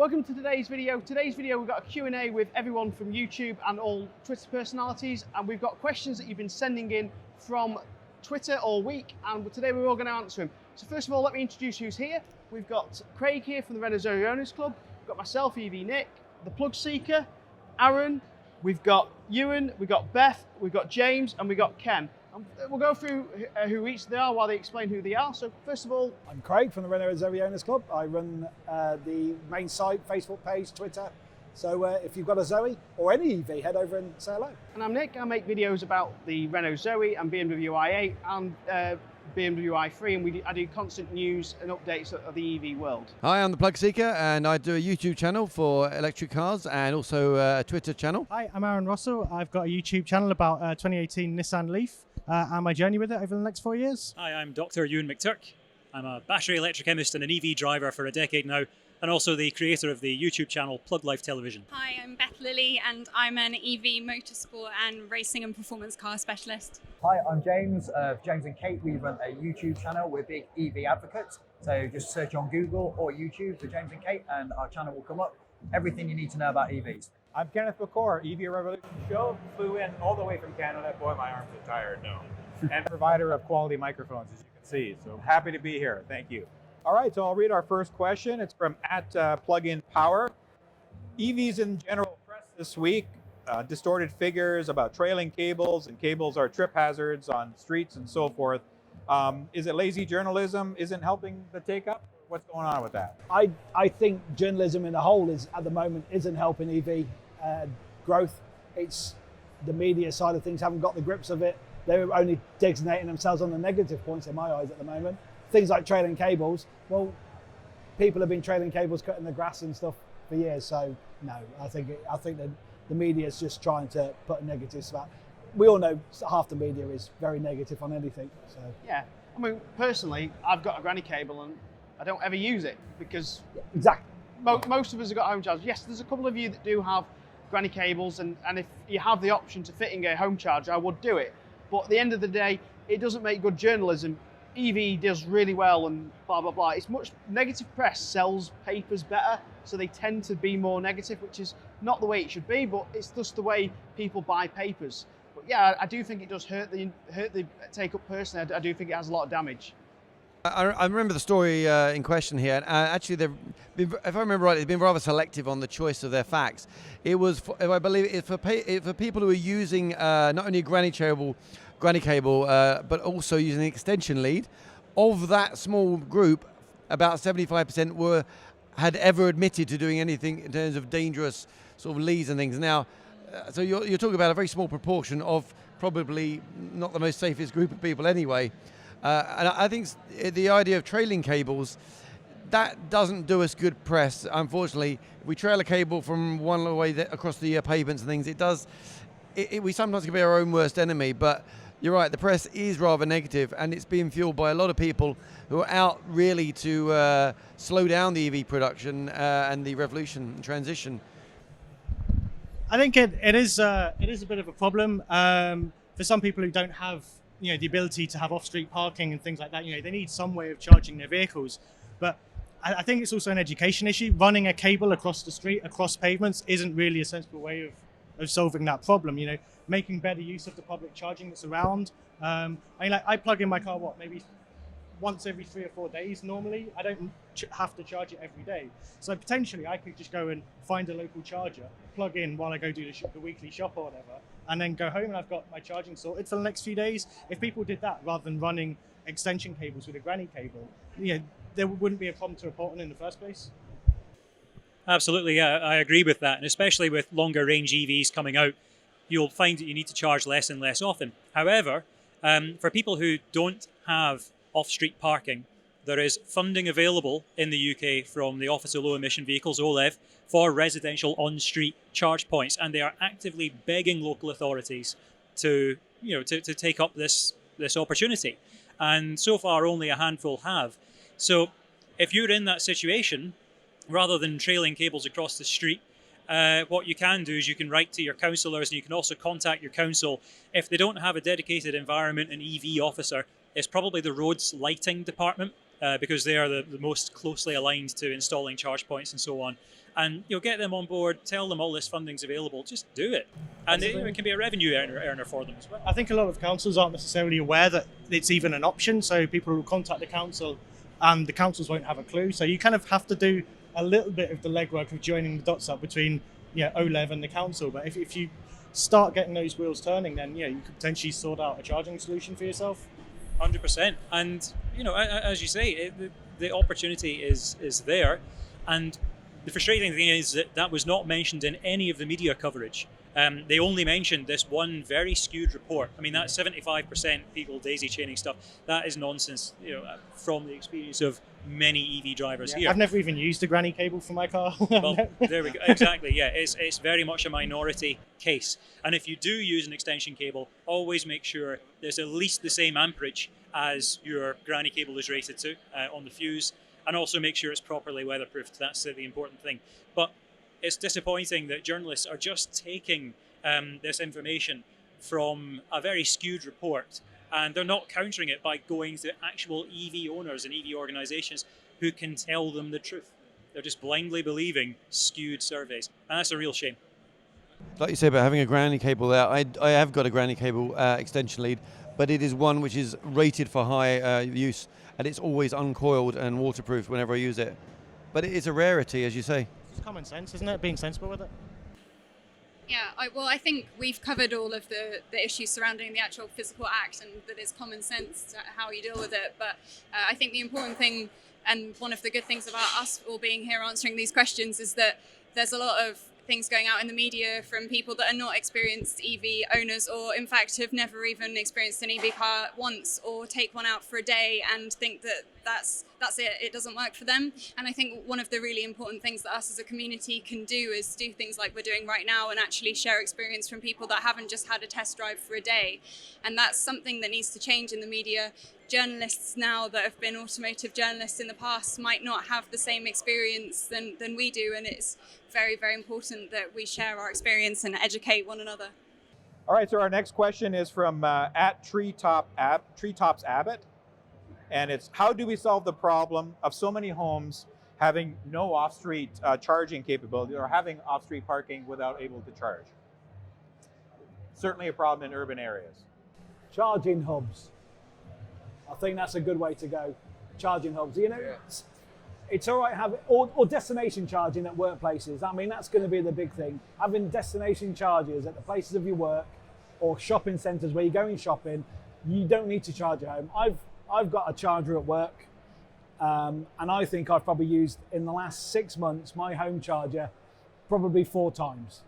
Welcome to today's video. Today's video we've got a Q&A with everyone from YouTube and all Twitter personalities, and we've got questions that you've been sending in from Twitter all week, and today we're all going to answer them. So first of all, let me introduce who's here. We've got Craig here from the Renault Zoe Owners Club, we've got myself, EV Nick, the Plug Seeker, Aaron, we've got Euan, we've got Beth, we've got James, and we've got Ken. We'll go through who each they are while they explain who they are. So first of all, I'm Craig from the Renault Zoe Owners Club. I run the main site, Facebook page, Twitter. So if you've got a Zoe or any EV, head over and say hello. And I'm Nick. I make videos about the Renault Zoe and BMW i8 and BMW i3, and I do constant news and updates of the EV world. Hi, I'm the Plug Seeker, and I do a YouTube channel for electric cars and also a Twitter channel. Hi, I'm Aaron Russel. I've got a YouTube channel about 2018 Nissan Leaf and my journey with it over the next 4 years. Hi, I'm Dr. Euan Mcturk. I'm a battery electrochemist and an EV driver for a decade now, and also the creator of the YouTube channel pluglife Television. Hi, I'm Beth Lilly, and I'm an EV motorsport and racing and performance car specialist. Hi, I'm James of James and Kate. We run a YouTube channel. We're big EV advocates. So just search on Google or YouTube for James and Kate and our channel will come up. Everything you need to know about EVs. I'm Kenneth, EV Revolution Show. Flew in all the way from Canada. Boy, my arms are tired now. And provider of quality microphones, as you can see. So happy to be here. Thank you. All right, so I'll read our first question. It's from @Plugin Power. EVs in general press this week. Distorted figures about trailing cables, and cables are trip hazards on streets and so forth. Is it lazy journalism isn't helping the take up? What's going on with that? I think journalism in the whole is at the moment isn't helping EV growth. It's the media side of things haven't got the grips of it. They're only designating themselves on the negative points in my eyes at the moment. Things like trailing cables, well, people have been trailing cables cutting the grass and stuff for years, so no, I think that the media is just trying to put a negative spin. We all know half the media is very negative on anything. So yeah, I mean, personally, I've got a granny cable and I don't ever use it because exactly. Most of us have got home chargers. Yes, there's a couple of you that do have granny cables, and if you have the option to fit in a home charger, I would do it. But at the end of the day, it doesn't make good journalism. EV does really well and blah, blah, blah. It's much negative press sells papers better, so they tend to be more negative, which is not the way it should be, but it's just the way people buy papers. But yeah, I do think it does hurt the take-up personally. I do think it has a lot of damage. I remember the story in question here. Actually, if I remember right, they've been rather selective on the choice of their facts. It was, I believe, it's for people who are using not only a granny cable, but also using an extension lead. Of that small group, about 75% had ever admitted to doing anything in terms of dangerous sort of leads and things. Now, so you're talking about a very small proportion of probably not the most safest group of people anyway. And I think the idea of trailing cables, that doesn't do us good press, unfortunately. If we trail a cable from one way across the pavements and things, we sometimes can be our own worst enemy. But you're right, the press is rather negative, and it's being fueled by a lot of people who are out really to slow down the EV production and the revolution and transition. I think it is a bit of a problem for some people who don't have the ability to have off-street parking and things like that. They need some way of charging their vehicles. But I think it's also an education issue. Running a cable across the street, across pavements, isn't really a sensible way of solving that problem. Making better use of the public charging that's around. I plug in my car, maybe once every 3 or 4 days normally. I don't have to charge it every day. So potentially I could just go and find a local charger, plug in while I go do the weekly shop or whatever, and then go home and I've got my charging sorted for the next few days. If people did that rather than running extension cables with a granny cable, there wouldn't be a problem to report on in the first place. Absolutely, yeah, I agree with that. And especially with longer range EVs coming out, you'll find that you need to charge less and less often. However, for people who don't have off-street parking, there is funding available in the UK from the Office of Low Emission Vehicles, OLEV, for residential on-street charge points, and they are actively begging local authorities to take up this opportunity. And so far, only a handful have. So, if you're in that situation, rather than trailing cables across the street, what you can do is you can write to your councillors, and you can also contact your council. If they don't have a dedicated environment and EV officer, it's probably the roads lighting department because they are the most closely aligned to installing charge points and so on. And get them on board, tell them all this funding's available, just do it. And it can be a revenue earner for them as well. I think a lot of councils aren't necessarily aware that it's even an option, so people will contact the council and the councils won't have a clue. So you kind of have to do a little bit of the legwork of joining the dots up between OLEV and the council. But if you start getting those wheels turning, then you could potentially sort out a charging solution for yourself. 100%. And as you say, the opportunity is there. And the frustrating thing is that was not mentioned in any of the media coverage. They only mentioned this one very skewed report. I mean, that 75% people daisy chaining stuff, that is nonsense, from the experience of many EV drivers here. I've never even used a granny cable for my car. Well, there we go. Exactly, yeah. It's very much a minority case. And if you do use an extension cable, always make sure there's at least the same amperage as your granny cable is rated to on the fuse. And also make sure it's properly weatherproofed. That's the important thing. But it's disappointing that journalists are just taking this information from a very skewed report, and they're not countering it by going to actual EV owners and EV organisations who can tell them the truth. They're just blindly believing skewed surveys, and that's a real shame. Like you say about having a granny cable there, I have got a granny cable extension lead, but it is one which is rated for high use, and it's always uncoiled and waterproof whenever I use it. But it is a rarity, as you say. It's common sense, isn't it? Being sensible with it. Yeah, I think we've covered all of the issues surrounding the actual physical act, and that it's common sense how you deal with it. But I think the important thing, and one of the good things about us all being here answering these questions, is that there's a lot of things going out in the media from people that are not experienced EV owners, or in fact have never even experienced an EV car once, or take one out for a day and think that that's it doesn't work for them. And I think one of the really important things that us as a community can do is do things like we're doing right now and actually share experience from people that haven't just had a test drive for a day. And that's something that needs to change in the media. Journalists now that have been automotive journalists in the past might not have the same experience than we do, and it's very, very important that we share our experience and educate one another. All right, so our next question is from at Treetops Abbott, and it's, how do we solve the problem of so many homes having no off-street charging capability, or having off-street parking without able to charge? Certainly a problem in urban areas. Charging hubs. I think that's a good way to go. Charging hubs. It's all right having, or destination charging at workplaces. I mean, that's going to be the big thing. Having destination chargers at the places of your work, or shopping centres where you're going shopping. You don't need to charge at home. I've got a charger at work, and I think I've probably used in the last 6 months my home charger probably 4 times.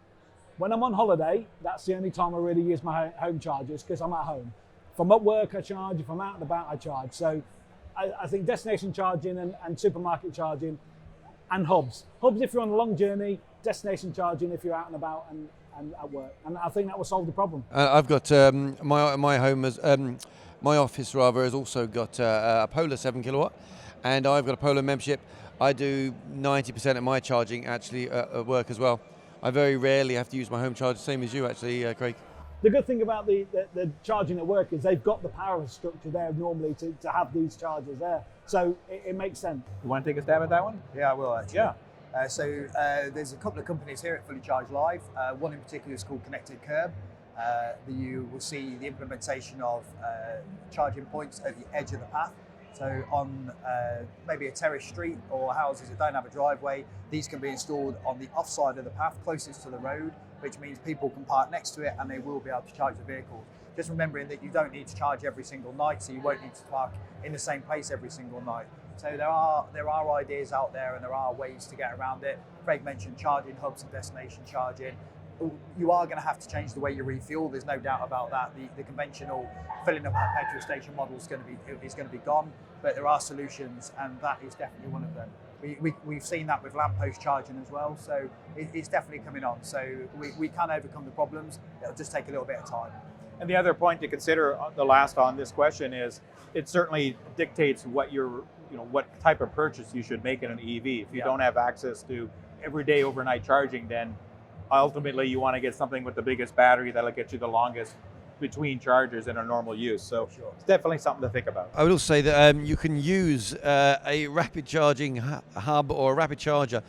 When I'm on holiday, that's the only time I really use my home chargers, because I'm at home. If I'm at work, I charge. If I'm out and about, I charge. So I think destination charging and supermarket charging, and hubs. Hubs if you're on a long journey, destination charging if you're out and about and at work. And I think that will solve the problem. I've got my home, my office rather, has also got a Polar 7 kilowatt, and I've got a Polar membership. I do 90% of my charging actually at work as well. I very rarely have to use my home charger, same as you actually, Craig. The good thing about the charging at work is they've got the power structure there normally to have these chargers there. So it makes sense. You want to take a stab at that one? Yeah, I will actually. Yeah. There's a couple of companies here at Fully Charge Live. One in particular is called Connected Curb. You will see the implementation of charging points at the edge of the path. So on maybe a terraced street or houses that don't have a driveway, these can be installed on the off side of the path closest to the road, which means people can park next to it and they will be able to charge the vehicles. Just remembering that you don't need to charge every single night, so you won't need to park in the same place every single night. So there are ideas out there and there are ways to get around it. Craig mentioned charging hubs and destination charging. You are going to have to change the way you refuel. There's no doubt about that. The conventional filling up at petrol station model is going to be gone, but there are solutions, and that is definitely one of them. We've seen that with lamppost charging as well, so it's definitely coming on. So we can overcome the problems. It'll just take a little bit of time. And the other point to consider, the last on this question, is it certainly dictates what what type of purchase you should make in an EV. If you don't have access to everyday overnight charging, then ultimately you want to get something with the biggest battery that'll get you the longest between chargers in a normal use. So Sure. it's definitely something to think about. I would also say that you can use a rapid charging hub or a rapid charger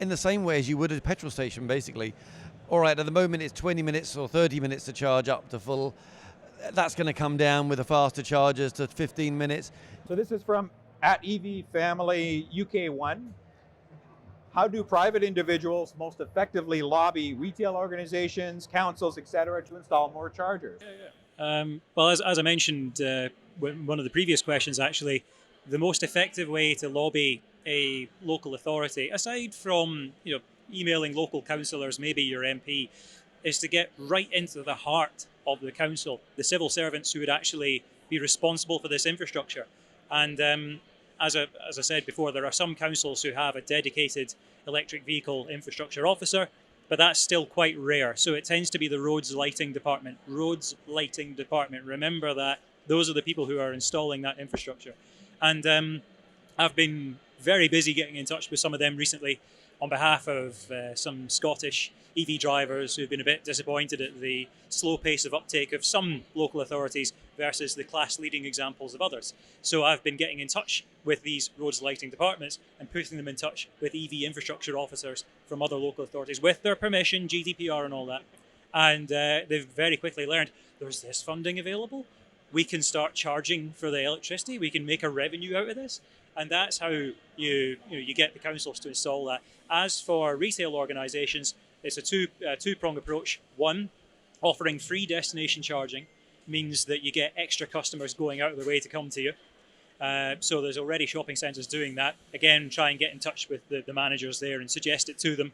in the same way as you would at a petrol station, basically. All right, at the moment it's 20 minutes or 30 minutes to charge up to full. That's going to come down with the faster chargers to 15 minutes. So this is from @EV Family UK1. How do private individuals most effectively lobby retail organizations, councils, etc., to install more chargers? Well, as I mentioned one of the previous questions, actually, the most effective way to lobby a local authority, aside from emailing local councillors, maybe your MP, is to get right into the heart of the council, the civil servants who would actually be responsible for this infrastructure. And as I said before, there are some councils who have a dedicated electric vehicle infrastructure officer, but that's still quite rare. So it tends to be the roads lighting department. Roads lighting department. Remember that those are the people who are installing that infrastructure. And I've been very busy getting in touch with some of them recently on behalf of some Scottish EV drivers who've been a bit disappointed at the slow pace of uptake of some local authorities versus the class-leading examples of others. So I've been getting in touch with these roads lighting departments and putting them in touch with EV infrastructure officers from other local authorities with their permission, GDPR and all that. And they've very quickly learned there's this funding available. We can start charging for the electricity. We can make a revenue out of this. And that's how you get the councils to install that. As for retail organisations, it's a two-pronged approach. One, offering free destination charging means that you get extra customers going out of their way to come to you. So there's already shopping centres doing that. Again, try and get in touch with the managers there and suggest it to them.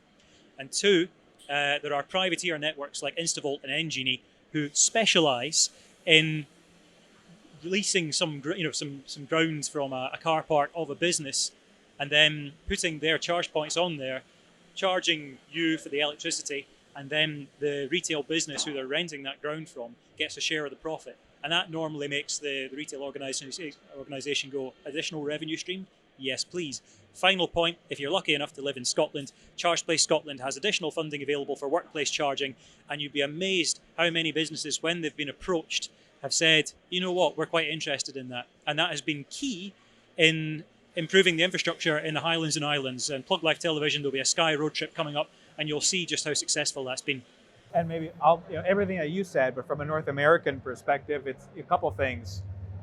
And two, there are privateer networks like Instavolt and Engenie who specialise in leasing some grounds from a car park of a business and then putting their charge points on there, charging you for the electricity, and then the retail business who they're renting that ground from gets a share of the profit. And that normally makes the retail organisation go, additional revenue stream? Yes, please. Final point, if you're lucky enough to live in Scotland, ChargePlace Scotland has additional funding available for workplace charging, and you'd be amazed how many businesses, when they've been approached, have said, you know what, we're quite interested in that. And that has been key in improving the infrastructure in the Highlands and Islands. And PlugLife Television, there'll be a Sky road trip coming up, and you'll see just how successful that's been. And maybe everything that you said, but from a North American perspective, it's a couple things.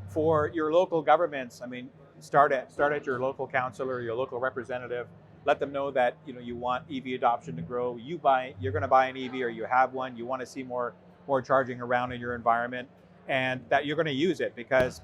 For your local governments, I mean, start at your local councillor, your local representative. Let them know that you want EV adoption to grow. You're going to buy an EV, or you have one. You want to see more charging around in your environment, and that you're going to use it, because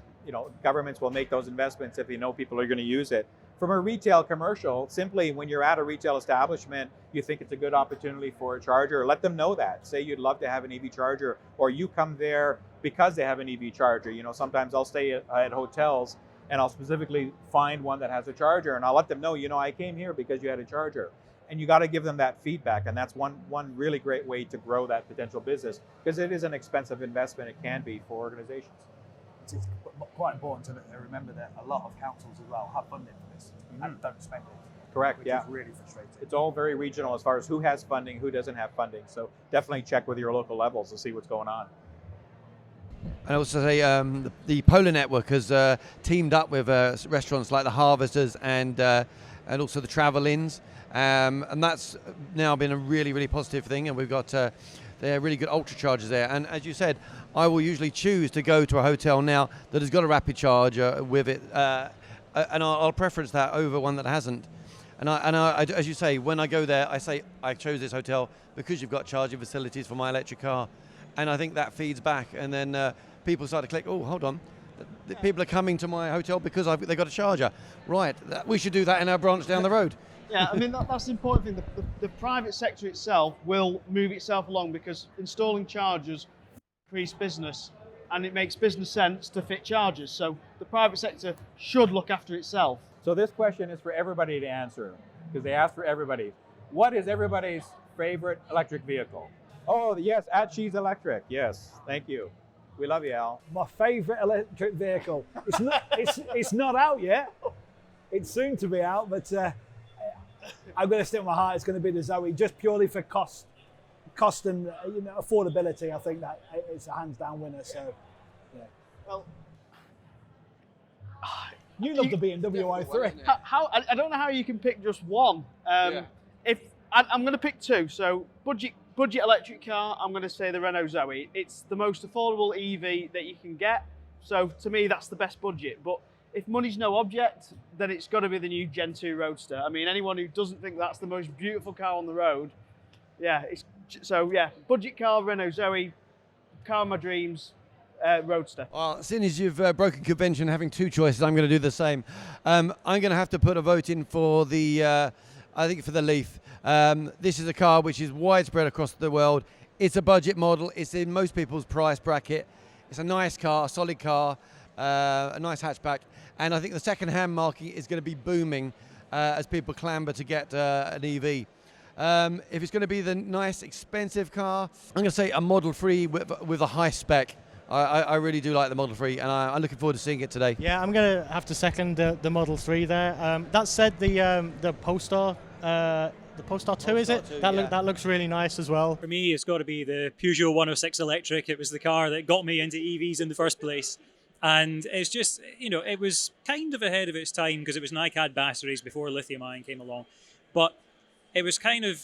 governments will make those investments if they know people are going to use it. From a retail commercial, simply when you're at a retail establishment, you think it's a good opportunity for a charger, let them know that. Say you'd love to have an EV charger, or you come there because they have an EV charger. Sometimes I'll stay at hotels and I'll specifically find one that has a charger, and I'll let them know, I came here because you had a charger. And you got to give them that feedback, and that's one really great way to grow that potential business, because it is an expensive investment. It can be for organizations. It's quite important to remember that a lot of councils as well have funding for this and don't spend it. Correct, which yeah. is really frustrating. It's all very regional as far as who has funding, who doesn't have funding. So definitely check with your local levels to see what's going on. And also say the Polar Network has teamed up with restaurants like the Harvesters and also the Travel-Ins, and that's now been a really, really positive thing. And we've got they're really good ultra chargers there. And as you said, I will usually choose to go to a hotel now that has got a rapid charger with it, and I'll preference that over one that hasn't. And I, as you say, when I go there, I say I chose this hotel because you've got charging facilities for my electric car. And I think that feeds back, and then people start to click, oh, hold on, the people are coming to my hotel because they've got a charger. Right, we should do that in our branch down the road. Yeah, I mean, that's the important thing. The private sector itself will move itself along, because installing chargers increase business, and it makes business sense to fit chargers. So the private sector should look after itself. So this question is for everybody to answer, because they asked for everybody. What is everybody's favorite electric vehicle? Oh, yes, @She's Electric. Yes, thank you. We love you, Al. My favourite electric vehicle. It's not out yet. It's soon to be out, but I'm going to stick with my heart. It's going to be the Zoe, just purely for cost. cost and affordability, I think that it's a hands down winner. So, yeah. Well, you love the BMW i3. I don't know how you can pick just one. If I'm going to pick two, so budget electric car, I'm going to say the Renault Zoe. It's the most affordable EV that you can get. So to me, that's the best budget. But if money's no object, then it's got to be the new Gen 2 Roadster. I mean, anyone who doesn't think that's the most beautiful car on the road, budget car, Renault Zoe, car of my dreams, Roadster. Well, seeing as you've broken convention having two choices, I'm going to do the same. I'm going to have to put a vote in for the, I think for the Leaf. This is a car which is widespread across the world. It's a budget model. It's in most people's price bracket. It's a nice car, a solid car, a nice hatchback. And I think the second-hand market is going to be booming as people clamber to get an EV. If it's going to be the nice, expensive car, I'm going to say a Model 3 with a high spec. I really do like the Model 3, and I'm looking forward to seeing it today. Yeah, I'm going to have to second the Model 3 there. That said, the Polestar, the Polestar 2, is it? That looks really nice as well. For me, it's got to be the Peugeot 106 electric. It was the car that got me into EVs in the first place. And it's just, it was kind of ahead of its time because it was NiCad batteries before lithium-ion came along. But it was kind of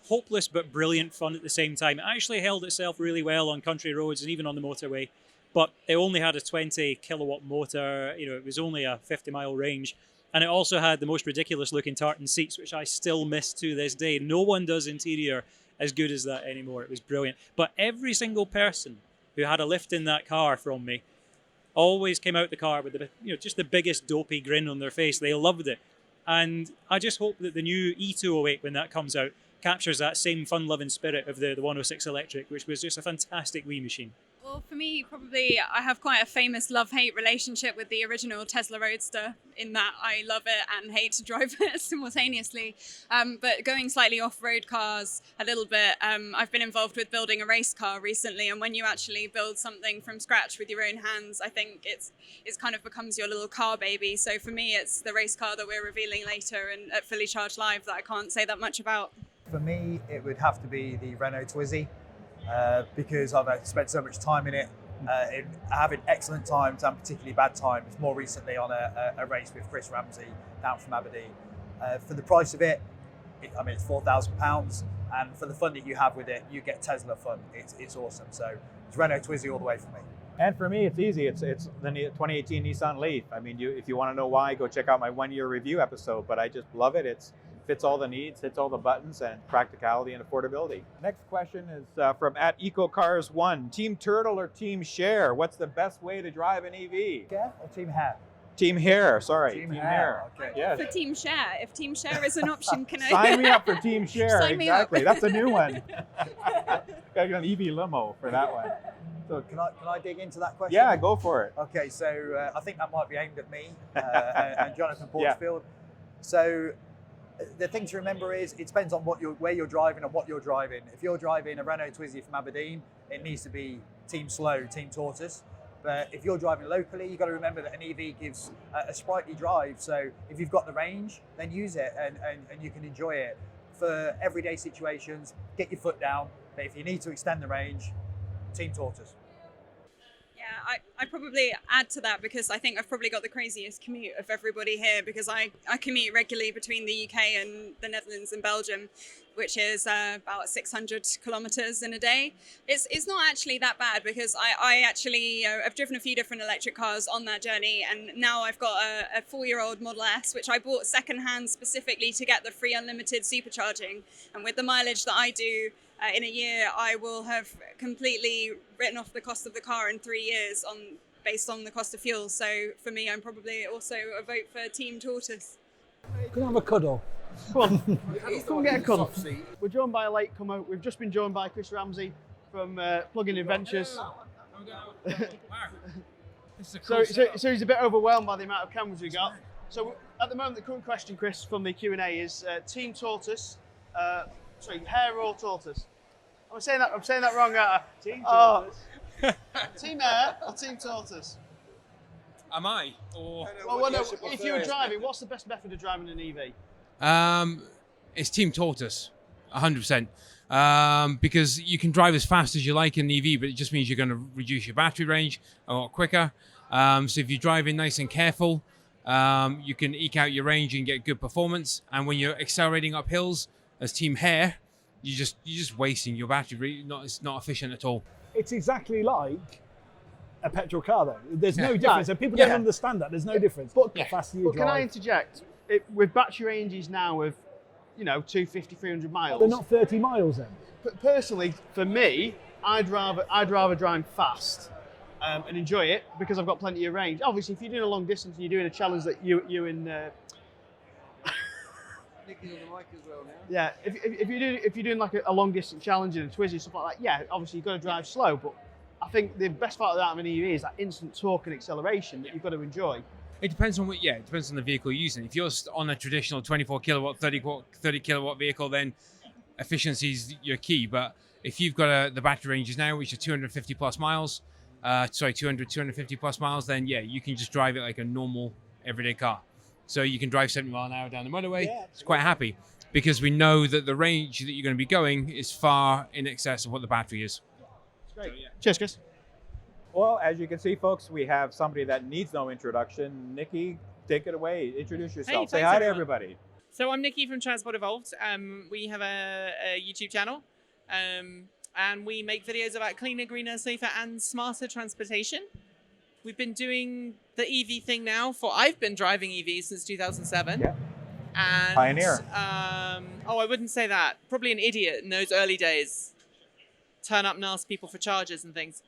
hopeless but brilliant fun at the same time. It actually held itself really well on country roads and even on the motorway. But it only had a 20 kilowatt motor. It was only a 50-mile range. And it also had the most ridiculous looking tartan seats, which I still miss to this day. No one does interior as good as that anymore. It was brilliant. But every single person who had a lift in that car from me always came out the car with just the biggest dopey grin on their face. They loved it. And I just hope that the new E208, when that comes out, captures that same fun-loving spirit of the 106 electric, which was just a fantastic wee machine. Well, for me, probably I have quite a famous love-hate relationship with the original Tesla Roadster, in that I love it and hate to drive it simultaneously. But going slightly off-road cars a little bit, I've been involved with building a race car recently, and when you actually build something from scratch with your own hands, I think it's kind of becomes your little car baby. So for me, it's the race car that we're revealing later and at Fully Charged Live that I can't say that much about. For me, it would have to be the Renault Twizy. Because I've spent so much time in it, in having excellent times and particularly bad times, more recently on a race with Chris Ramsey down from Aberdeen. For the price of it's £4,000, and for the fun that you have with it, you get Tesla fun. It's awesome. So it's Renault Twizy all the way for me. And for me, it's easy. It's the 2018 Nissan Leaf. I mean, if you want to know why, go check out my 1-year review episode, but I just love it. It fits all the needs, hits all the buttons, and practicality and affordability. Next question is from @EcoCars1. Teamturtle or Teamshare? What's the best way to drive an EV? Yeah, or Teamhare? Teamhare, sorry. Teamhare. Okay. Yes. For Teamshare, if Teamshare is an option, can I? Sign me up for Teamshare. Sign me up. Exactly. That's a new one. Gotta get an EV limo for that one. So can I dig into that question? Yeah, go for it. Okay, so I think that might be aimed at me and Jonathan Portsfield. So the thing to remember is it depends on where you're driving and what you're driving. If you're driving a Renault Twizy from Aberdeen, it needs to be Team Slow, Team Tortoise. But if you're driving locally, you've got to remember that an EV gives a sprightly drive. So if you've got the range, then use it and you can enjoy it. For everyday situations, get your foot down. But if you need to extend the range, Team Tortoise. Yeah, I probably add to that because I think I've probably got the craziest commute of everybody here, because I commute regularly between the UK and the Netherlands and Belgium, which is about 600 kilometers in a day. It's not actually that bad because I actually I've driven a few different electric cars on that journey, and now I've got a 4-year-old Model S, which I bought secondhand specifically to get the free unlimited supercharging. And with the mileage that I do, in a year, I will have completely written off the cost of the car in 3 years based on the cost of fuel. So for me, I'm probably also a vote for Team Tortoise. Can I have a cuddle? Come on, come and get a cuddle. We're joined by a latecomer. We've just been joined by Chris Ramsey from Plugin Adevntures. So he's a bit overwhelmed by the amount of cameras we got. So at the moment, the current question, Chris, from the Q&A is Team Tortoise. Hare or tortoise? I'm saying that wrong, aren't I? Team Tortoise. Team Hare or Team Tortoise? Am I? Or if you were driving, what's the best method of driving an EV? It's Team Tortoise, 100%. because you can drive as fast as you like in an EV, but it just means you're going to reduce your battery range a lot quicker. So if you're driving nice and careful, you can eke out your range and get good performance. And when you're accelerating up hills as teamhare, you're just wasting your battery. It's not efficient at all. It's exactly like a petrol car, though. There's no difference, and people don't understand that. There's no difference. But the faster you drive. Can I interject? With battery ranges now of, 250, 300 miles. They're not 30 miles then. Personally, for me, I'd rather drive fast and enjoy it because I've got plenty of range. Obviously, if you're doing a long distance and you're doing a challenge that you and Nikki's on the mic as well now. yeah, if you're doing like a long distance challenge and a Twizy and stuff like that, yeah, obviously you've got to drive slow. But I think the best part of that of an EV is that instant torque and acceleration that you've got to enjoy. It depends on it depends on the vehicle you're using. If you're on a traditional 24 kilowatt, 30 kilowatt vehicle, then efficiency is your key. But if you've got the battery ranges now, which are 250 plus miles, 250 plus miles, then yeah, you can just drive it like a normal everyday car. So you can drive 70 mile an hour down the motorway. Yeah, it's quite happy because we know that the range that you're going to be going is far in excess of what the battery is. That's great. So, yeah. Cheers, Chris. Well, as you can see, folks, we have somebody that needs no introduction. Nikki, take it away. Introduce yourself. Hey, say hi to everybody. So I'm Nikki from Transport Evolved. We have a YouTube channel, and we make videos about cleaner, greener, safer, and smarter transportation. We've been doing the EV thing now I've been driving EVs since 2007. Yeah. And, pioneer. I wouldn't say that. Probably an idiot in those early days. Turn up and ask people for chargers and things.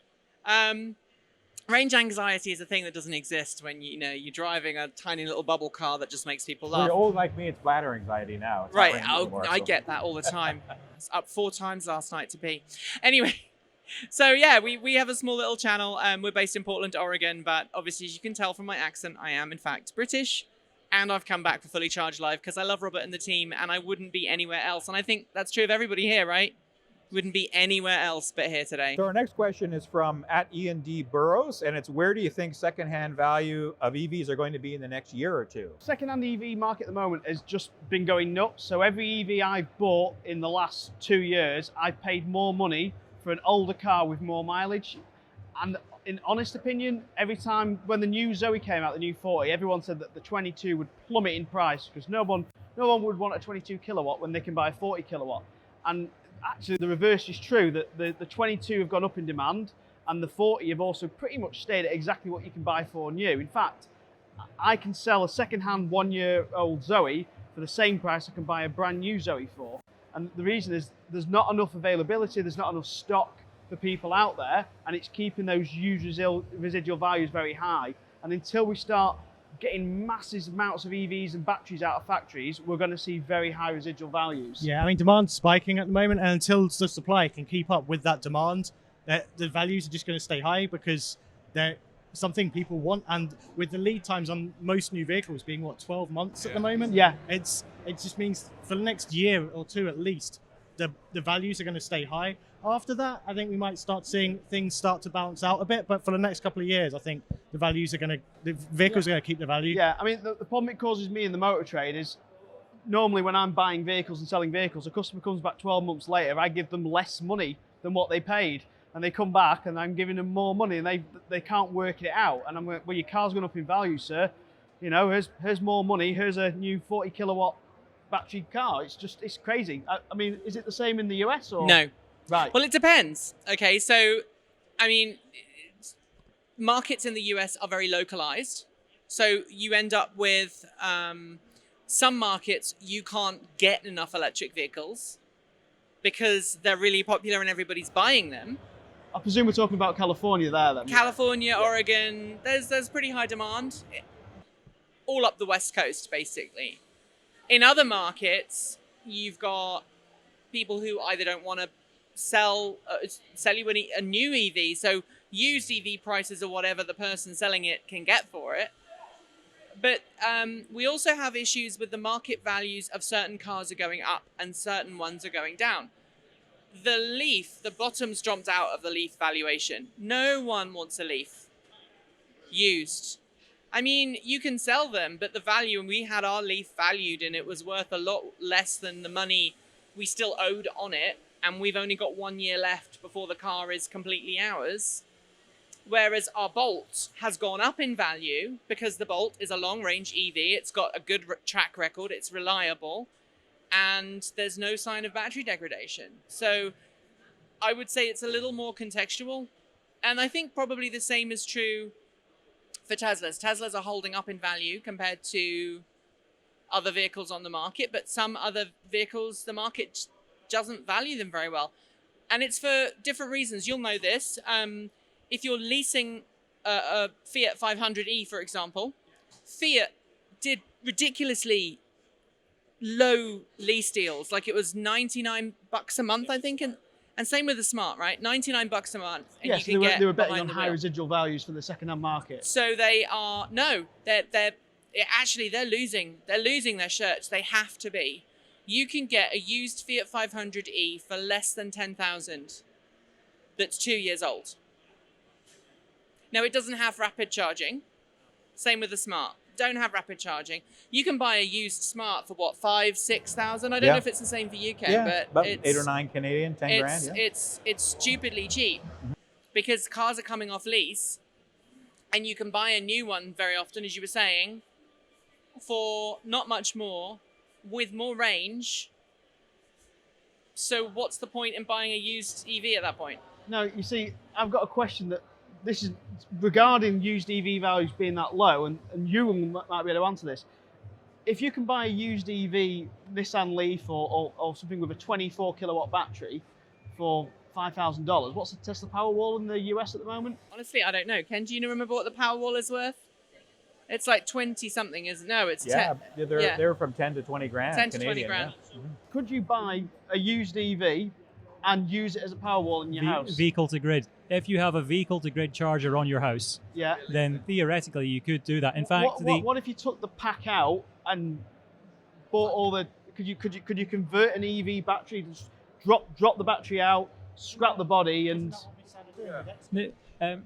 Range anxiety is a thing that doesn't exist when you're driving a tiny little bubble car that just makes people laugh. When you're old like me, it's bladder anxiety now. It's right, I get that all the time. I was up 4 times last night to pee. Anyway, so yeah, we have a small little channel. We're based in Portland, Oregon, but obviously as you can tell from my accent, I am in fact British. And I've come back for Fully Charged Live because I love Robert and the team and I wouldn't be anywhere else. And I think that's true of everybody here, right? Wouldn't be anywhere else but here today. So our next question is from @Ian Burrows, and it's where do you think secondhand value of EVs are going to be in the next year or two? Secondhand EV market at the moment has just been going nuts. So every EV I've bought in the last 2 years, I've paid more money for an older car with more mileage. And in honest opinion, every time when the new Zoe came out, the new 40, everyone said that the 22 would plummet in price because no one would want a 22 kilowatt when they can buy a 40 kilowatt. And actually, the reverse is true, that the 22 have gone up in demand and the 40 have also pretty much stayed at exactly what you can buy for new. In fact, I can sell a second-hand 1-year-old Zoe for the same price I can buy a brand new Zoe for. And the reason is there's not enough availability, there's not enough stock for people out there, and it's keeping those used residual values very high. And until we start getting massive amounts of EVs and batteries out of factories, we're going to see very high residual values. Yeah, I mean, demand's spiking at the moment, and until the supply can keep up with that demand, the values are just going to stay high because they're something people want. And with the lead times on most new vehicles being, 12 months at the moment? Yeah. It just means for the next year or two at least, the values are going to stay high. After that, I think we might start seeing things start to balance out a bit. But for the next couple of years, I think the vehicles are going to keep the value. Yeah, I mean, the problem it causes me in the motor trade is normally when I'm buying vehicles and selling vehicles, a customer comes back 12 months later, I give them less money than what they paid. And they come back and I'm giving them more money and they can't work it out. And I'm like, well, your car's gone up in value, sir. Here's more money. Here's a new 40 kilowatt battery car. It's crazy. I mean, is it the same in the US or? No. Right. Well, it depends. Okay, so, I mean, markets in the US are very localized. So you end up with some markets you can't get enough electric vehicles because they're really popular and everybody's buying them. I presume we're talking about California there then. California, Oregon, there's pretty high demand. All up the West Coast, basically. In other markets, you've got people who either don't want to sell you a new EV, so used EV prices or whatever the person selling it can get for it. But we also have issues with the market values of certain cars are going up and certain ones are going down. The Leaf, the bottom's dropped out of the Leaf valuation. No one wants a Leaf used. I mean, you can sell them, but the value, and we had our Leaf valued and it was worth a lot less than the money we still owed on it. and we've only got 1 year left before the car is completely ours. Whereas our Bolt has gone up in value because the Bolt is a long-range EV. It's got a good track record. It's reliable. And there's no sign of battery degradation. So I would say it's a little more contextual. And I think probably the same is true for Teslas. Teslas are holding up in value compared to other vehicles on the market. But some other vehicles, the market doesn't value them very well. And it's for different reasons. You'll know this. If you're leasing a Fiat 500e, for example, Fiat did ridiculously low lease deals. Like it was $99 a month, I think. And same with the Smart, right? $99 a month. And Yes, you can they were betting behind on the high wheel. residual values for the second-hand market. So they are, no, they're losing their shirts. They have to be. You can get a used Fiat 500e for less than 10,000 that's 2 years old. Now, it doesn't have rapid charging. Same with the Smart. Don't have rapid charging. You can buy a used Smart for what, 5,000, 6,000? I don't know if it's the same for UK, but about it's 8 or 9 Canadian, 10 grand. Yeah. It's stupidly cheap because cars are coming off lease, and you can buy a new one very often, as you were saying, for not much more, with more range. So what's the point in buying a used EV at that point? Now, you see, I've got a question that this is regarding used EV values being that low, and Euan might be able to answer this. If you can buy a used EV Nissan Leaf or something with a 24 kilowatt battery for $5,000, what's the Tesla Powerwall in the US at the moment? Honestly, I don't know. Ken, do you remember what the Powerwall is worth? It's like 20 something, isn't it? No, it's 10. They're from 10 to 20 grand. 10 to Canadian, 20 grand. Yeah. Could you buy a used EV and use it as a Powerwall in your house? Vehicle to grid. If you have a vehicle to grid charger on your house, Yeah. then theoretically you could do that. In fact, What if you took the pack out and bought all the? Could you convert an EV battery? Just drop the battery out, scrap the body, and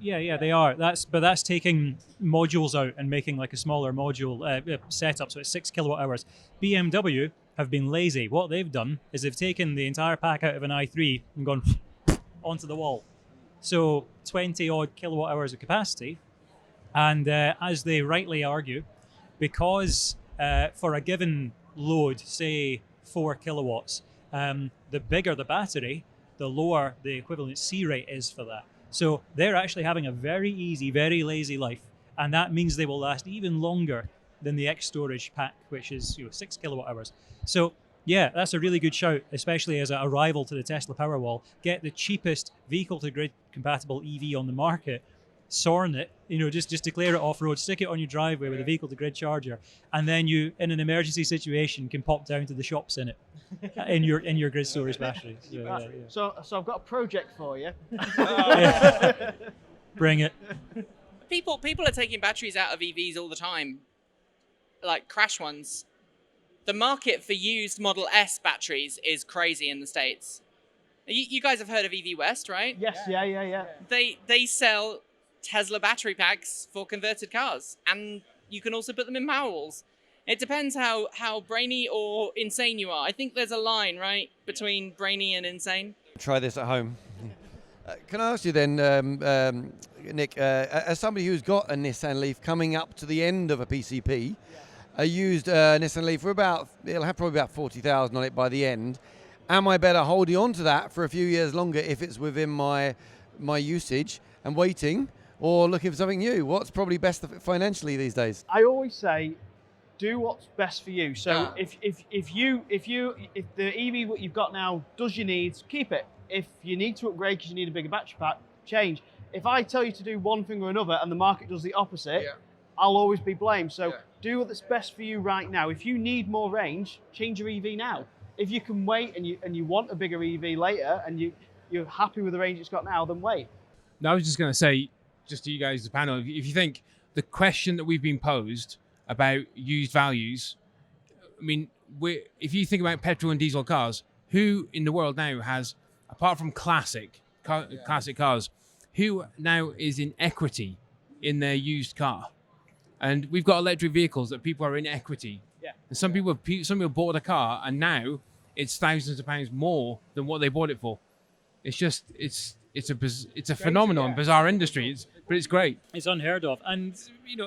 yeah, they are. That's taking modules out and making like a smaller module setup. So it's 6 kilowatt hours. BMW have been lazy. What they've done is they've taken the entire pack out of an i3 and gone onto the wall. So 20 odd kilowatt hours of capacity. And as they rightly argue, because for a given load, say 4 kilowatts, the bigger the battery, the lower the equivalent C rate is for that. So they're actually having a very easy, very lazy life. And that means they will last even longer than the X storage pack, which is 6 kilowatt hours. So yeah, that's a really good shout, especially as a rival to the Tesla Powerwall. Get the cheapest vehicle to grid compatible EV on the market, Sorn it, just declare it off-road, stick it on your driveway with a vehicle to grid charger, and then you, in an emergency situation, can pop down to the shops in it, in your grid storage batteries. So I've got a project for you. Yeah. Bring it. People are taking batteries out of EVs all the time, like crash ones. The market for used Model S batteries is crazy in the States. You guys have heard of EV West, right? Yes, yeah. They sell Tesla battery packs for converted cars, and you can also put them in Powerwalls. It depends how brainy or insane you are. I think there's a line, right, between brainy and insane. Try this at home. Can I ask you then, Nick, as somebody who's got a Nissan Leaf coming up to the end of a PCP, a used Nissan Leaf for it'll have probably about 40,000 on it by the end. Am I better holding on to that for a few years longer if it's within my usage and waiting, or looking for something new? What's probably best financially these days? I always say, do what's best for you. So if the EV what you've got now does your needs, keep it. If you need to upgrade because you need a bigger battery pack, change. If I tell you to do one thing or another and the market does the opposite, I'll always be blamed. So do what's best for you right now. If you need more range, change your EV now. If you can wait and you want a bigger EV later and you're happy with the range it's got now, then wait. No, I was just going to say, just to you guys, the panel, if you think the question that we've been posed about used values, I mean, if you think about petrol and diesel cars, who in the world now has, apart from classic cars, who now is in equity in their used car? And we've got electric vehicles that people are in equity. Yeah. And some people bought a car and now it's thousands of pounds more than what they bought it for. It's just it's a phenomenon, bizarre industry. But it's great. It's unheard of, and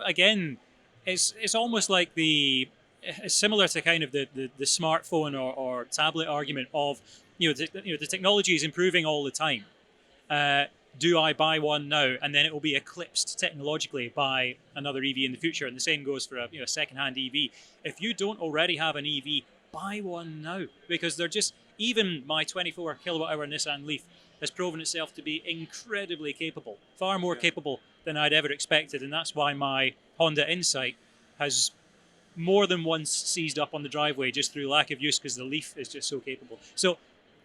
again, it's almost like it's similar to kind of the smartphone or tablet argument of the technology is improving all the time. Do I buy one now and then it will be eclipsed technologically by another EV in the future? And the same goes for a second-hand EV. If you don't already have an EV, buy one now, because they're just, even my 24 kilowatt hour Nissan Leaf has proven itself to be incredibly capable, far more capable than I'd ever expected, and that's why my Honda Insight has more than once seized up on the driveway just through lack of use, because the Leaf is just so capable. So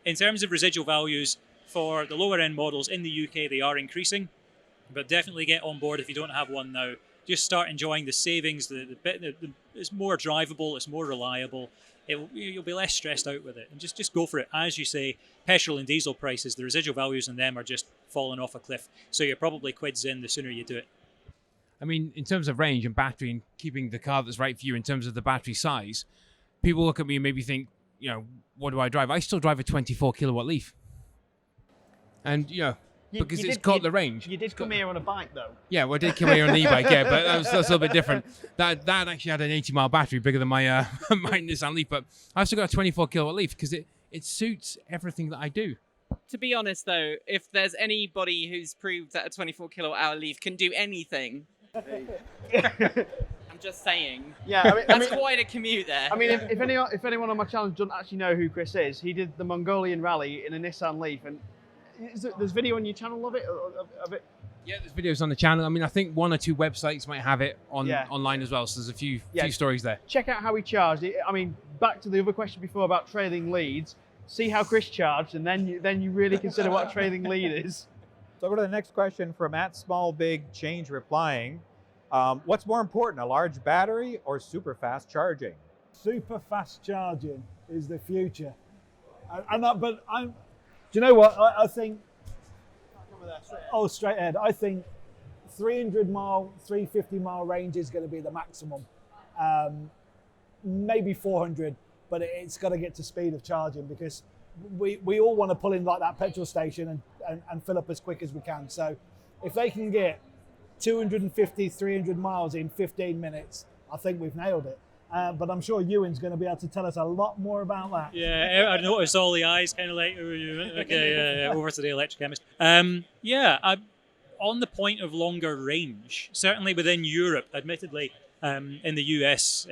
in terms of residual values, for the lower end models in the UK, they are increasing, but definitely get on board if you don't have one now. Just start enjoying the savings. It's more drivable, it's more reliable. You'll be less stressed out with it, and just go for it. As you say, petrol and diesel prices, the residual values on them are just falling off a cliff. So you're probably quids in the sooner you do it. I mean, in terms of range and battery and keeping the car that's right for you in terms of the battery size, people look at me and maybe think, what do I drive? I still drive a 24 kilowatt Leaf. And, because it's got the range. You did come here on a bike, though. Yeah, well, I did come here on an e-bike, yeah, but that's a little bit different. That actually had an 80-mile battery, bigger than my my Nissan Leaf, but I've still got a 24 kilowatt Leaf because it suits everything that I do. To be honest, though, if there's anybody who's proved that a 24 kilowatt hour Leaf can do anything, I'm just saying. Yeah, that's quite a commute there. I mean, if anyone on my channel doesn't actually know who Chris is, he did the Mongolian rally in a Nissan Leaf, and there's video on your channel of it? Yeah, there's videos on the channel. I mean, I think one or two websites might have it online as well, so there's a few stories there. Check out how he charged it. I mean, back to the other question before about trailing leads. See how Chris charged, and then you really consider what a trailing lead is. So go to the next question from @SmallBigChange replying. What's more important, a large battery or super fast charging? Super fast charging is the future. Do you know what? I think, straight ahead. I think 300 mile, 350 mile range is going to be the maximum. Maybe 400, but it's got to get to speed of charging, because we all want to pull in like that petrol station and fill up as quick as we can. So if they can get 250, 300 miles in 15 minutes, I think we've nailed it. But I'm sure Euan's going to be able to tell us a lot more about that. Yeah, I noticed all the eyes kind of like, okay, over to the Electrochemist. On the point of longer range, certainly within Europe, admittedly, in the US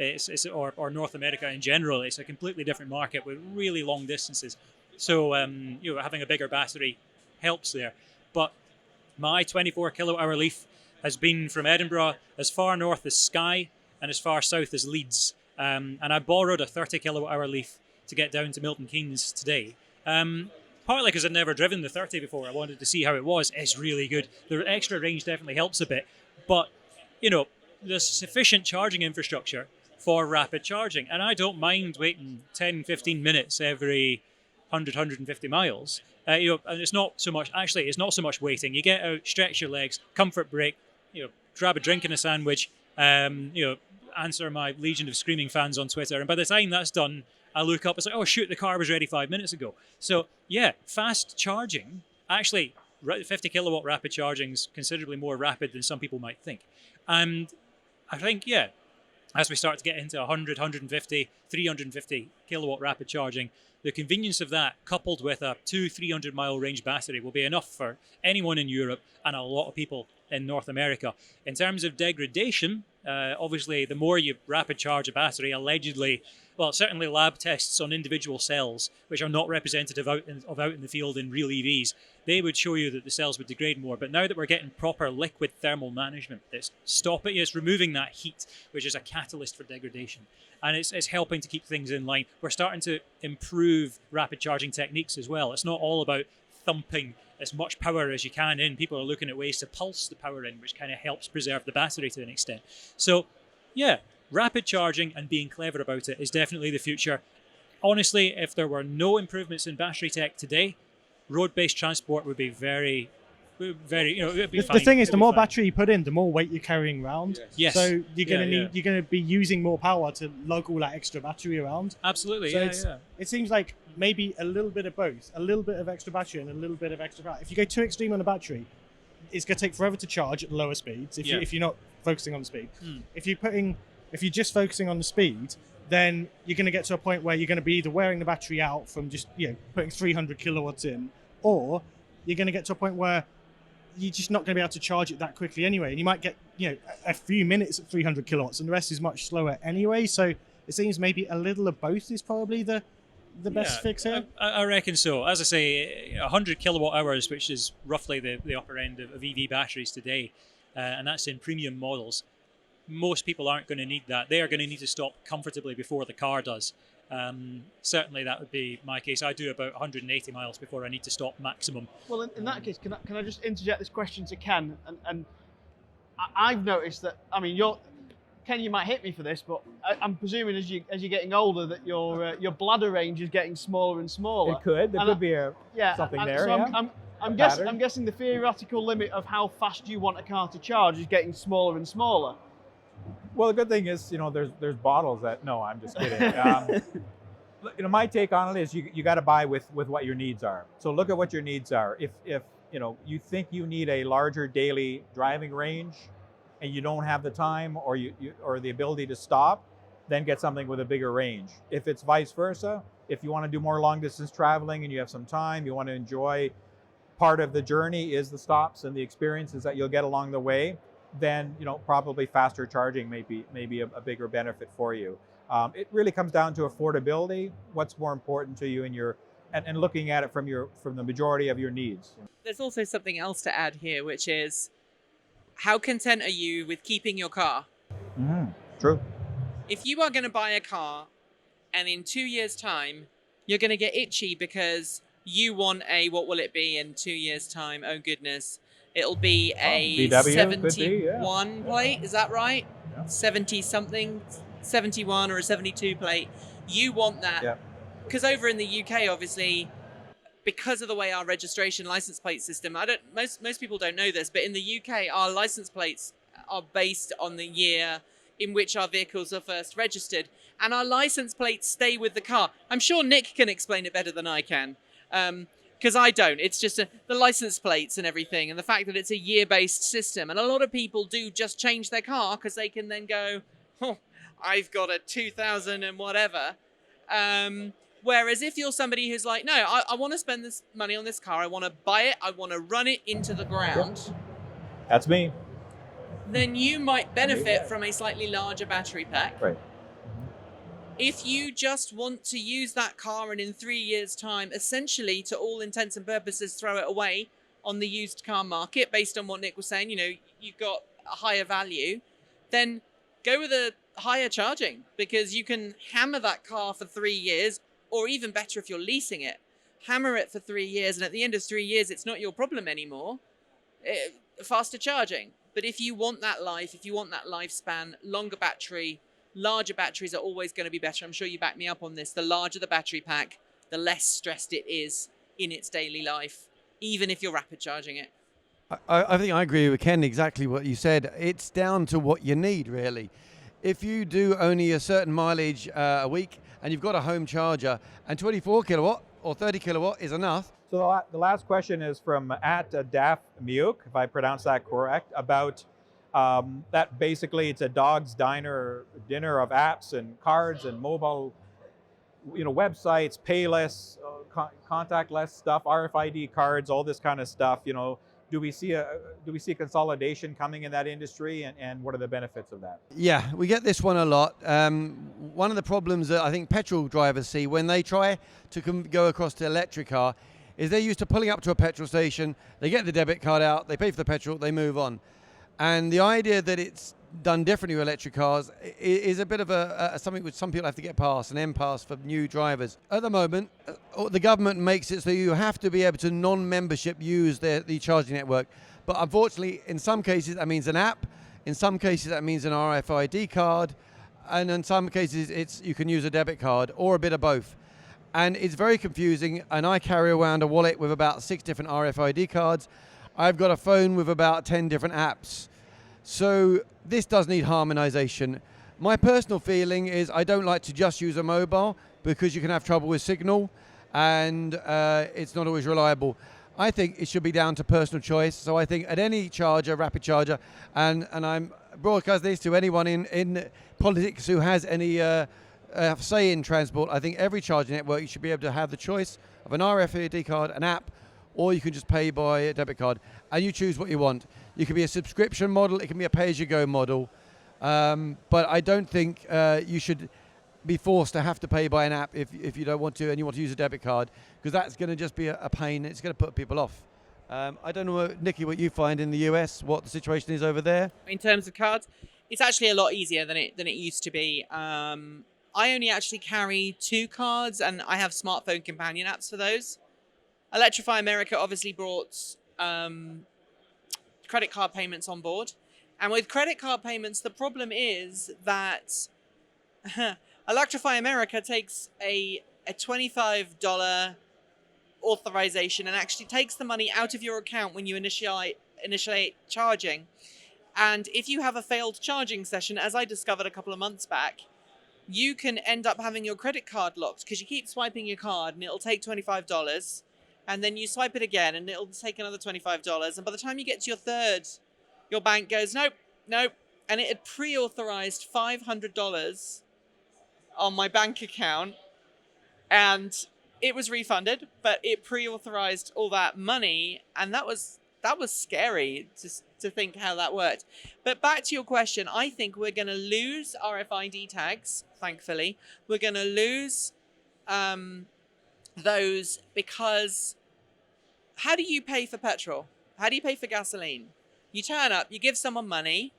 or North America in general, it's a completely different market with really long distances. So having a bigger battery helps there. But my 24 kilowatt hour Leaf has been from Edinburgh as far north as Skye and as far south as Leeds. And I borrowed a 30 kilowatt hour Leaf to get down to Milton Keynes today. Partly because I'd never driven the 30 before. I wanted to see how it was. It's really good. The extra range definitely helps a bit. But, there's sufficient charging infrastructure for rapid charging. And I don't mind waiting 10, 15 minutes every 100, 150 miles. And it's not so much, actually, it's not so much waiting. You get out, stretch your legs, comfort break, grab a drink and a sandwich, answer my legion of screaming fans on Twitter. And by the time that's done, I look up, it's like, oh shoot, the car was ready 5 minutes ago. So yeah, fast charging, actually 50 kilowatt rapid charging is considerably more rapid than some people might think. And I think, as we start to get into 100, 150, 350 kilowatt rapid charging, the convenience of that, coupled with a 200-300 mile range battery, will be enough for anyone in Europe and a lot of people in North America. In terms of degradation, obviously, the more you rapid charge a battery, allegedly, well, certainly lab tests on individual cells, which are not representative out in the field in real EVs, they would show you that the cells would degrade more. But now that we're getting proper liquid thermal management, it's removing that heat, which is a catalyst for degradation. And it's helping to keep things in line. We're starting to improve rapid charging techniques as well. It's not all about thumping as much power as you can in. People are looking at ways to pulse the power in, which kind of helps preserve the battery to an extent. So, rapid charging and being clever about it is definitely the future. Honestly, if there were no improvements in battery tech today, road-based transport would be very, it'd be fine. The thing is, the more battery you put in, the more weight you're carrying around. Yes. So you're going to be using more power to lug all that extra battery around. Absolutely. So it seems like maybe a little bit of both, a little bit of extra battery and a little bit of extra power. If you go too extreme on the battery, it's going to take forever to charge at lower speeds if you're not focusing on the speed. If you're just focusing on the speed, then you're going to get to a point where you're going to be either wearing the battery out from just putting 300 kilowatts in, or you're going to get to a point where you're just not going to be able to charge it that quickly anyway, and you might get a few minutes at 300 kilowatts, and the rest is much slower anyway. So it seems maybe a little of both is probably the best fix here. I reckon so. As I say, 100 kilowatt hours, which is roughly the upper end of EV batteries today, and that's in premium models. Most people aren't going to need that. They are going to need to stop comfortably before the car does. Certainly that would be my case. I do about 180 miles before I need to stop maximum. Well, in that case, can I just interject this question to Ken? And I've noticed that, I mean, Ken, you might hit me for this, but I'm presuming as you're getting older that your bladder range is getting smaller and smaller. It could. There could be something there. So I'm guessing the theoretical limit of how fast you want a car to charge is getting smaller and smaller. Well, the good thing is, there's bottles that. No, I'm just kidding. My take on it is you got to buy with what your needs are. So look at what your needs are. If you think you need a larger daily driving range, and you don't have the time or or the ability to stop, then get something with a bigger range. If it's vice versa, if you want to do more long distance traveling and you have some time, you want to enjoy part of the journey is the stops and the experiences that you'll get along the way, then probably faster charging may be a bigger benefit for you. It really comes down to affordability. What's more important to you and looking at it from the majority of your needs. There's also something else to add here, which is, how content are you with keeping your car? True. If you are going to buy a car and in 2 years' time, you're going to get itchy because you want what will it be in 2 years' time? Oh, goodness. It'll be a VW, 71 plate, is that right? Yeah. 70-something, 71 or a 72 plate. You want that. Because over in the UK, obviously, because of the way our registration license plate system, most people don't know this, but in the UK, our license plates are based on the year in which our vehicles are first registered, and our license plates stay with the car. I'm sure Nick can explain it better than I can, because I don't. It's just the license plates and everything, and the fact that it's a year-based system, and a lot of people do just change their car because they can then go, oh, I've got a 2000 and whatever. Whereas if you're somebody who's like, no, I want to spend this money on this car, I want to buy it, I want to run it into the ground. That's me. Then you might benefit from a slightly larger battery pack. Right. If you just want to use that car and in 3 years' time, essentially to all intents and purposes, throw it away on the used car market, based on what Nick was saying, you've got a higher value, then go with a higher charging, because you can hammer that car for 3 years, or even better if you're leasing it, hammer it for 3 years, and at the end of 3 years, it's not your problem anymore. Faster charging. But if you want that life, if you want that lifespan, longer battery, larger batteries are always going to be better. I'm sure you back me up on this. The larger the battery pack, the less stressed it is in its daily life, even if you're rapid charging it. I think I agree with Ken, exactly what you said. It's down to what you need, really. If you do only a certain mileage a week and you've got a home charger and 24 kilowatt or 30 kilowatt is enough. So the last question is from @Daf Miyuk, if I pronounce that correct, about that basically it's a dog's dinner of apps and cards and mobile, websites, payless, contactless stuff, RFID cards, all this kind of stuff. Do we see consolidation coming in that industry, and what are the benefits of that? Yeah, we get this one a lot. One of the problems that I think petrol drivers see when they try to go across to electric car is they're used to pulling up to a petrol station, they get the debit card out, they pay for the petrol, they move on. And the idea that it's done differently with electric cars is a bit of something which some people have to get past, an impasse for new drivers. At the moment, the government makes it so you have to be able to non-membership use the charging network. But unfortunately, in some cases, that means an app. In some cases, that means an RFID card. And in some cases, you can use a debit card or a bit of both. And it's very confusing. And I carry around a wallet with about 6 different RFID cards. I've got a phone with about 10 different apps. So this does need harmonization. My personal feeling is I don't like to just use a mobile because you can have trouble with signal. and it's not always reliable. I think it should be down to personal choice. So I think at any charger, rapid charger, and I'm broadcast this to anyone in politics who has any say in transport, I think every charging network, you should be able to have the choice of an RFID card, an app, or you can just pay by a debit card, and you choose what you want. You can be a subscription model, it can be a pay-as-you-go model, but I don't think you should be forced to have to pay by an app if you don't want to and you want to use a debit card, because that's going to just be a pain. It's going to put people off. I don't know, Nikki, what you find in the US, what the situation is over there. In terms of cards, it's actually a lot easier than it used to be. I only actually carry 2 cards, and I have smartphone companion apps for those. Electrify America obviously brought credit card payments on board. And with credit card payments, the problem is that Electrify America takes a $25 authorization and actually takes the money out of your account when you initiate charging. And if you have a failed charging session, as I discovered a couple of months back, you can end up having your credit card locked because you keep swiping your card and it'll take $25, and then you swipe it again and it'll take another $25. And by the time you get to your third, your bank goes, nope, and it had pre-authorized $500 on my bank account, and it was refunded, but it pre-authorized all that money, and that was scary to think how that worked. But back to your question, I think we're going to lose RFID tags, thankfully. We're going to lose those, because how do you pay for petrol? How do you pay for gasoline? You turn up, you give someone money,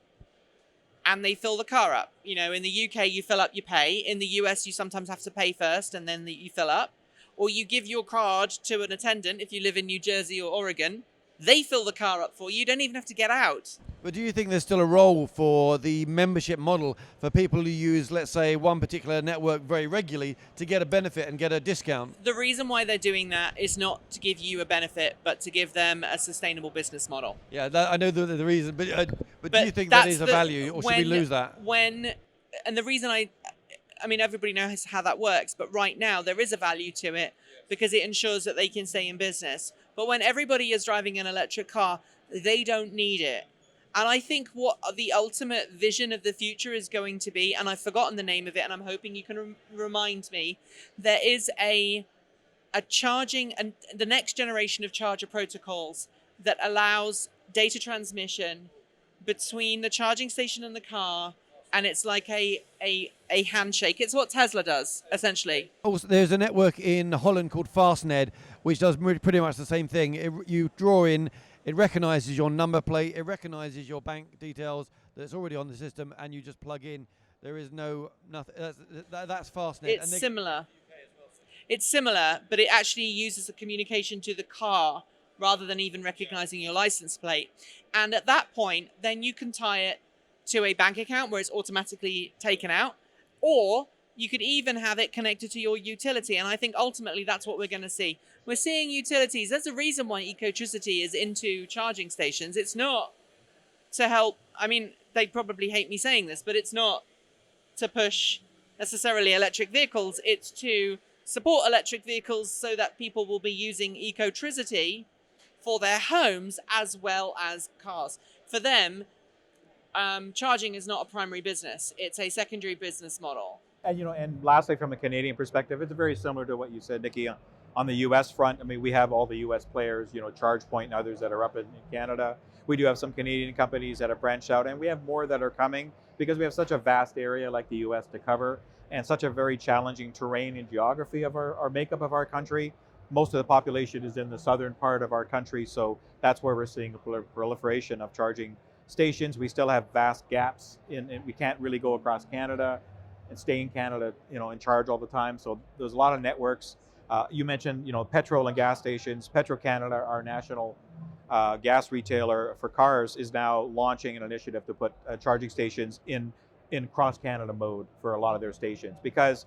and they fill the car up. You know, in the UK, you fill up, you pay. In the US, you sometimes have to pay first, and then you fill up. Or you give your card to an attendant if you live in New Jersey or Oregon. They fill the car up for you. You don't even have to get out. But do you think there's still a role for the membership model for people who use, let's say, one particular network very regularly to get a benefit and get a discount? The reason why they're doing that is not to give you a benefit, but to give them a sustainable business model. Yeah, I know the reason, but do you think that is a value, or should we lose that? And the reason I mean, everybody knows how that works, but right now there is a value to it because it ensures that they can stay in business. But when everybody is driving an electric car, they don't need it. And I think what the ultimate vision of the future is going to be, and I've forgotten the name of it, and I'm hoping you can remind me, there is a charging, and the next generation of charger protocols that allows data transmission between the charging station and the car, and it's like a handshake. It's what Tesla does, essentially. Also, there's a network in Holland called FastNed, which does pretty much the same thing. You draw in, it recognizes your number plate, it recognizes your bank details that's already on the system, and you just plug in. There is nothing. That's FastNed. It's similar. It's similar, but it actually uses a communication to the car rather than even recognizing your license plate. And at that point, then you can tie it to a bank account where it's automatically taken out, or you could even have it connected to your utility. And I think ultimately that's what we're going to see. We're seeing utilities. There's a reason why Ecotricity is into charging stations. It's not to help. I mean, they probably hate me saying this, but it's not to push necessarily electric vehicles. It's to support electric vehicles so that people will be using Ecotricity for their homes as well as cars. For them, charging is not a primary business. It's a secondary business model. And and lastly, from a Canadian perspective, it's very similar to what you said, Nikki. On the U.S. front, I mean, we have all the U.S. players, ChargePoint and others that are up in Canada. We do have some Canadian companies that have branched out, and we have more that are coming because we have such a vast area like the U.S. to cover, and such a very challenging terrain and geography of our makeup of our country. Most of the population is in the southern part of our country, so that's where we're seeing a proliferation of charging stations. We still have vast gaps and we can't really go across Canada and stay in Canada, and charge all the time. So there's a lot of networks. You mentioned, petrol and gas stations. Petro-Canada, our national gas retailer for cars, is now launching an initiative to put charging stations in cross-Canada mode for a lot of their stations, because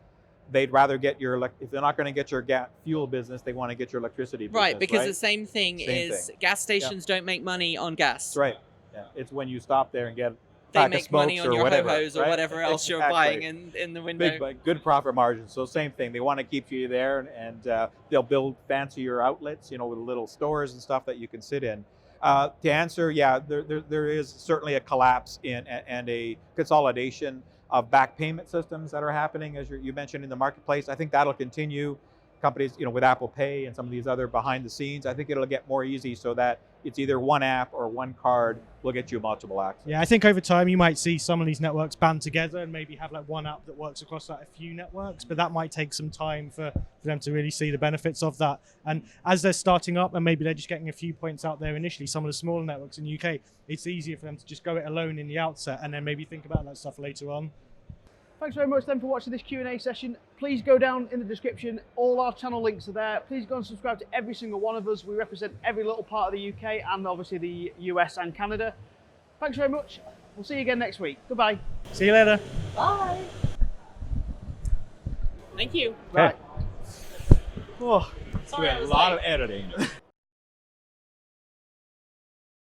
they'd rather get if they're not going to get your fuel business, they want to get your electricity business. Right, because the same thing is gas stations don't make money on gas. That's right. Yeah. It's when you stop there and get they pack of make money smokes on or your whatever, ho-hos or right? whatever else you're Exactly. buying in the window. Big, but good profit margins. So same thing. They want to keep you there, and they'll build fancier outlets, you know, with little stores and stuff that you can sit in. To answer, yeah, there is certainly a collapse in and a consolidation of back payment systems that are happening, as you mentioned, in the marketplace. I think that'll continue. Companies, you know, with Apple Pay and some of these other behind the scenes, I think it'll get more easy so that it's either one app or one card will get you multiple access. Yeah, I think over time you might see some of these networks band together and maybe have like one app that works across like a few networks, but that might take some time for them to really see the benefits of that. And as they're starting up and maybe they're just getting a few points out there initially, some of the smaller networks in the UK, it's easier for them to just go it alone in the outset and then maybe think about that stuff later on. Thanks very much then for watching this Q&A session. Please go down in the description. All our channel links are there. Please go and subscribe to every single one of us. We represent every little part of the UK and obviously the US and Canada. Thanks very much. We'll see you again next week. Goodbye. See you later. Bye. Thank you. Right. Oh. Sorry, I was a lot late. of editing.